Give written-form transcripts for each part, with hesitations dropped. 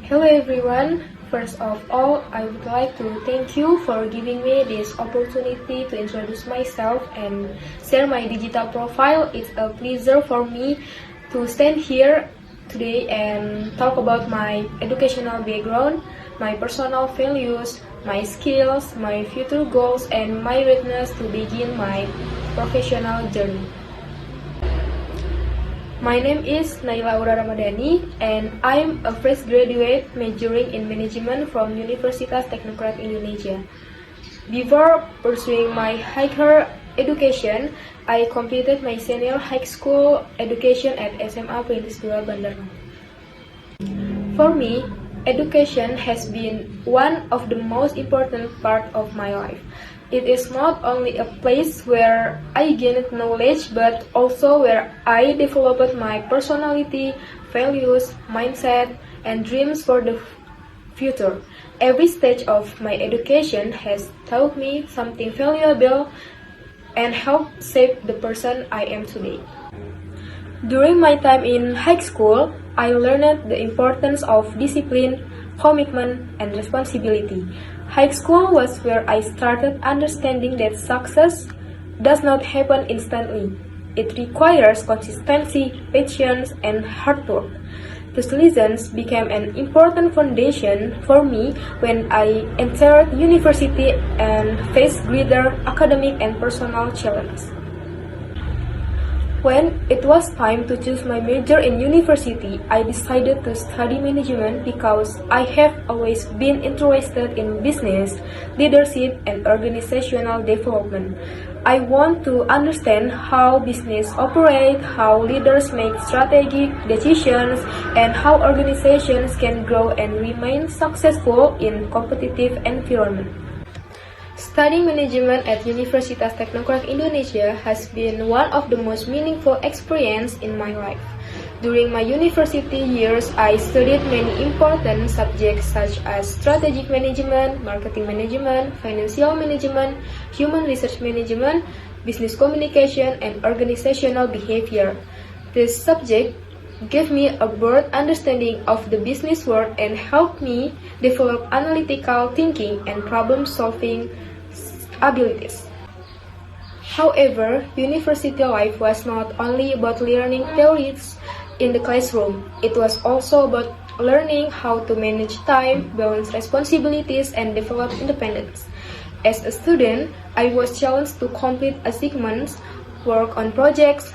Hello everyone. First of all, I would like to thank you for giving me this opportunity to introduce myself and share my digital profile. It's a pleasure for me to stand here today and talk about my educational background, my personal values, my skills, my future goals, and my readiness to begin my professional journey. My name is Naila Aura Ramadhani, and I'm a fresh graduate majoring in management from Universitas Teknokrat Indonesia. Before pursuing my higher education, I completed my senior high school education at SMA Perintis II Bandarma. For me, education has been one of the most important part of my life. It is not only a place where I gained knowledge, but also where I developed my personality, values, mindset, and dreams for the future. Every stage of my education has taught me something valuable and helped shape the person I am today. During my time in high school, I learned the importance of discipline, commitment, and responsibility. High school was where I started understanding that success does not happen instantly. It requires consistency, patience, and hard work. These lessons became an important foundation for me when I entered university and faced greater academic and personal challenges. When it was time to choose my major in university, I decided to study management because I have always been interested in business, leadership, and organizational development. I want to understand how business operates, how leaders make strategic decisions, and how organizations can grow and remain successful in competitive environment. Studying management at Universitas Teknokrat Indonesia has been one of the most meaningful experiences in my life. During my university years, I studied many important subjects such as strategic management, marketing management, financial management, human resource management, business communication, and organizational behavior. This subject gave me a broad understanding of the business world and helped me develop analytical thinking and problem-solving abilities. However, university life was not only about learning theories in the classroom, it was also about learning how to manage time, balance responsibilities, and develop independence. As a student, I was challenged to complete assignments, work on projects,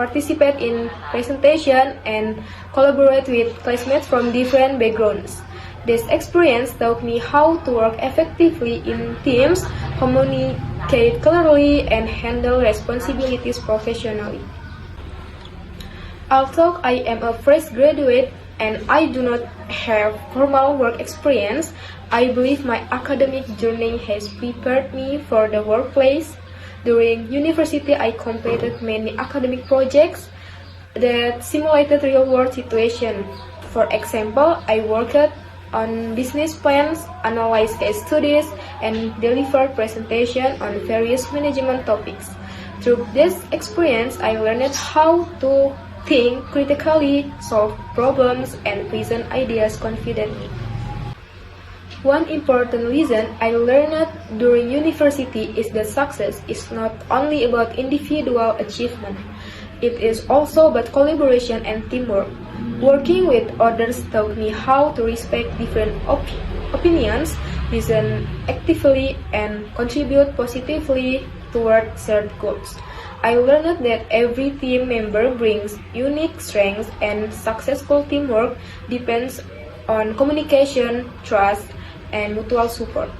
participate in presentation, and collaborate with classmates from different backgrounds. This experience taught me how to work effectively in teams, communicate clearly, and handle responsibilities professionally. Although I am a fresh graduate and I do not have formal work experience, I believe my academic journey has prepared me for the workplace. During university, I completed many academic projects that simulated real-world situations. For example, I worked on business plans, analyzed case studies, and delivered presentations on various management topics. Through this experience, I learned how to think critically, solve problems, and present ideas confidently. One important lesson I learned during university is that success is not only about individual achievement. It is also about collaboration and teamwork. Working with others taught me how to respect different opinions, listen actively, and contribute positively toward shared goals. I learned that every team member brings unique strengths, and successful teamwork depends on communication, trust, and mutual support.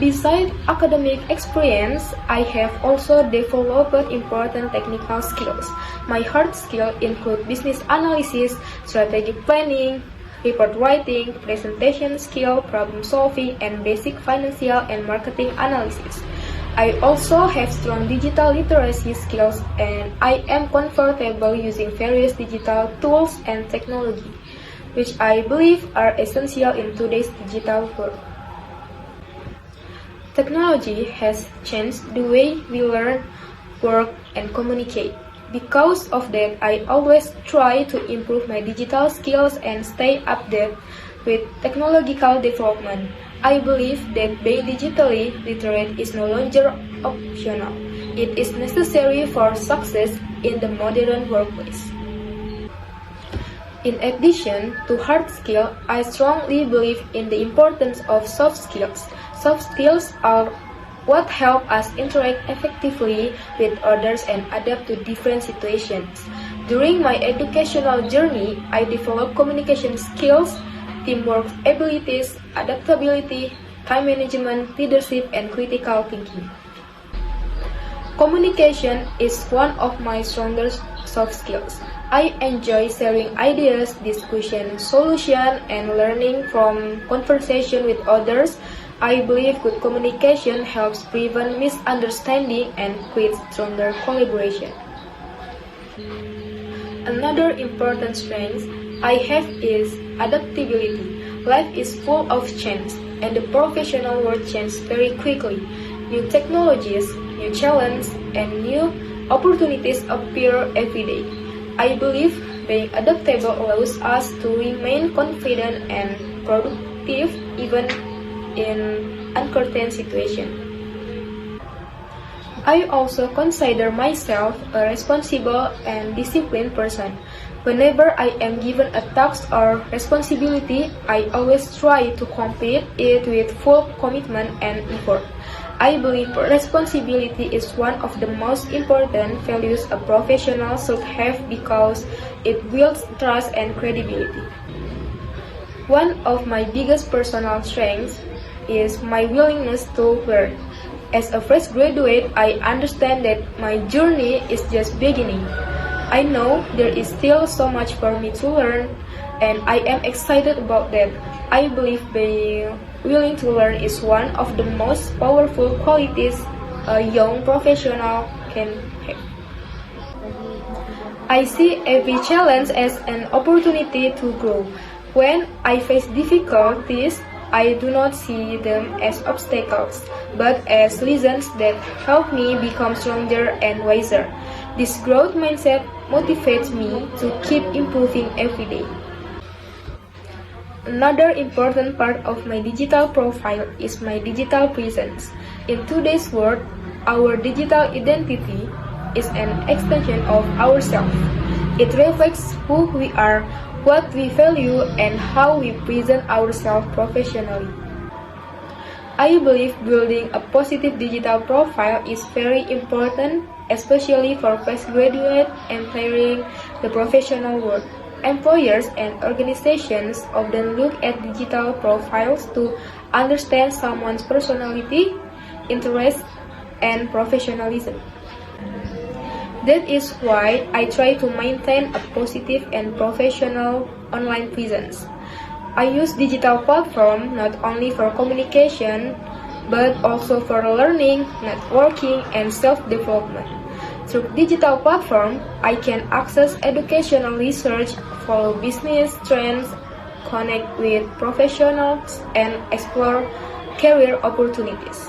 Besides academic experience, I have also developed important technical skills. My hard skills include business analysis, strategic planning, report writing, presentation skill, problem solving, and basic financial and marketing analysis. I also have strong digital literacy skills, and I am comfortable using various digital tools and technology, which I believe are essential in today's digital world. Technology has changed the way we learn, work, and communicate. Because of that, I always try to improve my digital skills and stay updated with technological development. I believe that being digitally literate is no longer optional. It is necessary for success in the modern workplace. In addition to hard skills, I strongly believe in the importance of soft skills. Soft skills are what help us interact effectively with others and adapt to different situations. During my educational journey, I developed communication skills, teamwork abilities, adaptability, time management, leadership, and critical thinking. Communication is one of my strongest soft skills. I enjoy sharing ideas, discussion, solution, and learning from conversation with others. I believe good communication helps prevent misunderstanding and create stronger collaboration. Another important strength I have is adaptability. Life is full of change, and the professional world changes very quickly. New technologies, new challenges, and new opportunities appear every day. I believe being adaptable allows us to remain confident and productive even in uncertain situations. I also consider myself a responsible and disciplined person. Whenever I am given a task or responsibility, I always try to complete it with full commitment and effort. I believe responsibility is one of the most important values a professional should have because it builds trust and credibility. One of my biggest personal strengths is my willingness to learn. As a fresh graduate, I understand that my journey is just beginning. I know there is still so much for me to learn, and I am excited about that. I believe being willing to learn is one of the most powerful qualities a young professional can have. I see every challenge as an opportunity to grow. When I face difficulties, I do not see them as obstacles, but as lessons that help me become stronger and wiser. This growth mindset motivates me to keep improving every day. Another important part of my digital profile is my digital presence. In today's world, our digital identity is an extension of ourselves. It reflects who we are, what we value, and how we present ourselves professionally. I believe building a positive digital profile is very important, especially for fresh graduates entering the professional world. Employers and organizations often look at digital profiles to understand someone's personality, interests, and professionalism. That is why I try to maintain a positive and professional online presence. I use digital platforms not only for communication, but also for learning, networking, and self-development. Through digital platform, I can access educational research, follow business trends, connect with professionals, and explore career opportunities.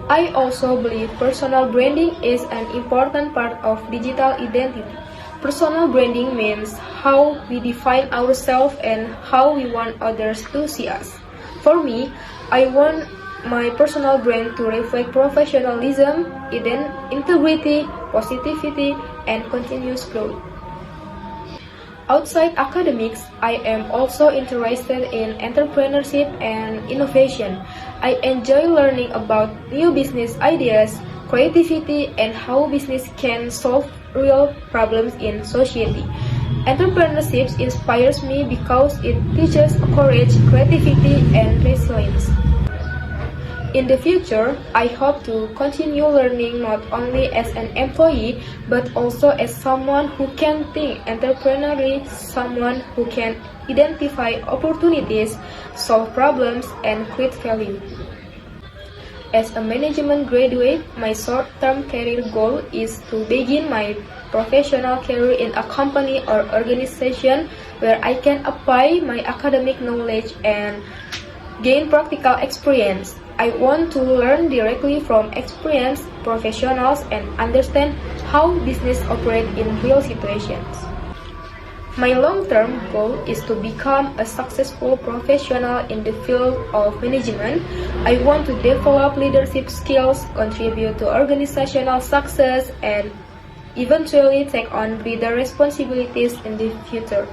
I also believe personal branding is an important part of digital identity. Personal branding means how we define ourselves and how we want others to see us. For me, I want my personal brand to reflect professionalism, integrity, positivity, and continuous growth. Outside academics, I am also interested in entrepreneurship and innovation. I enjoy learning about new business ideas, creativity, and how business can solve real problems in society. Entrepreneurship inspires me because it teaches courage, creativity, and resilience. In the future, I hope to continue learning not only as an employee, but also as someone who can think entrepreneurially, someone who can identify opportunities, solve problems, and create value. As a management graduate, my short-term career goal is to begin my professional career in a company or organization where I can apply my academic knowledge and gain practical experience. I want to learn directly from experience professionals and understand how business operates in real situations. My long-term goal is to become a successful professional in the field of management. I want to develop leadership skills, contribute to organizational success, and eventually take on greater responsibilities in the future.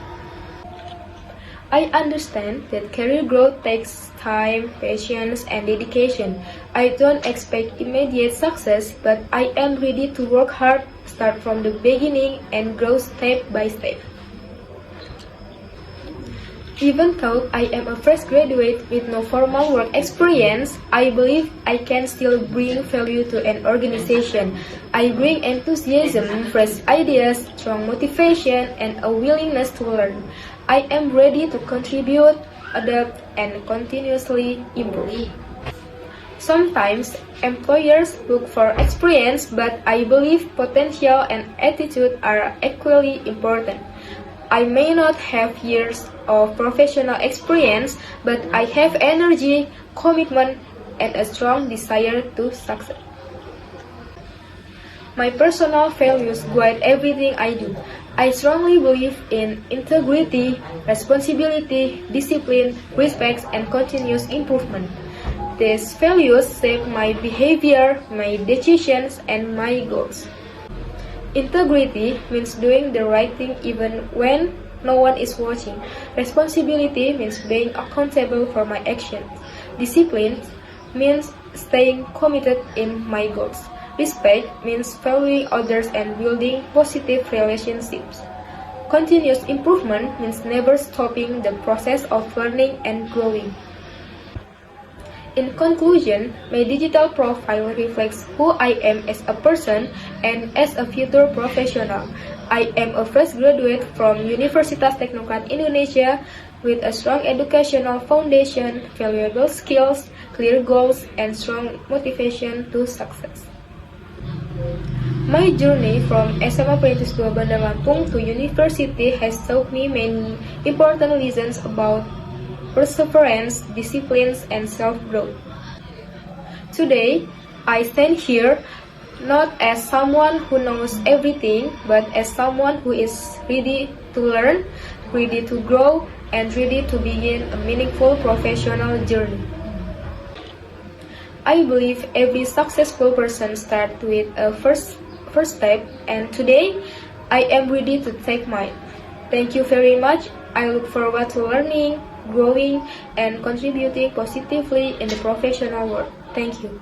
I understand that career growth takes time, patience, and dedication. I don't expect immediate success, but I am ready to work hard, start from the beginning, and grow step by step. Even though I am a fresh graduate with no formal work experience, I believe I can still bring value to an organization. I bring enthusiasm, fresh ideas, strong motivation, and a willingness to learn. I am ready to contribute, adapt, and continuously improve. Sometimes employers look for experience, but I believe potential and attitude are equally important. I may not have years of professional experience, but I have energy, commitment, and a strong desire to succeed. My personal values guide everything I do. I strongly believe in integrity, responsibility, discipline, respect, and continuous improvement. These values shape my behavior, my decisions, and my goals. Integrity means doing the right thing even when no one is watching. Responsibility means being accountable for my actions. Discipline means staying committed in my goals. Respect means valuing others and building positive relationships. Continuous improvement means never stopping the process of learning and growing. In conclusion, my digital profile reflects who I am as a person and as a future professional. I am a fresh graduate from Universitas Teknokrat Indonesia with a strong educational foundation, valuable skills, clear goals, and strong motivation to success. My journey from SMA Perintis 2 Bandar Lampung to university has taught me many important lessons about perseverance, disciplines, and self-growth. Today, I stand here not as someone who knows everything, but as someone who is ready to learn, ready to grow, and ready to begin a meaningful professional journey. I believe every successful person starts with a first step, and today, I am ready to take mine. Thank you very much. I look forward to learning, growing, and contributing positively in the professional world. Thank you.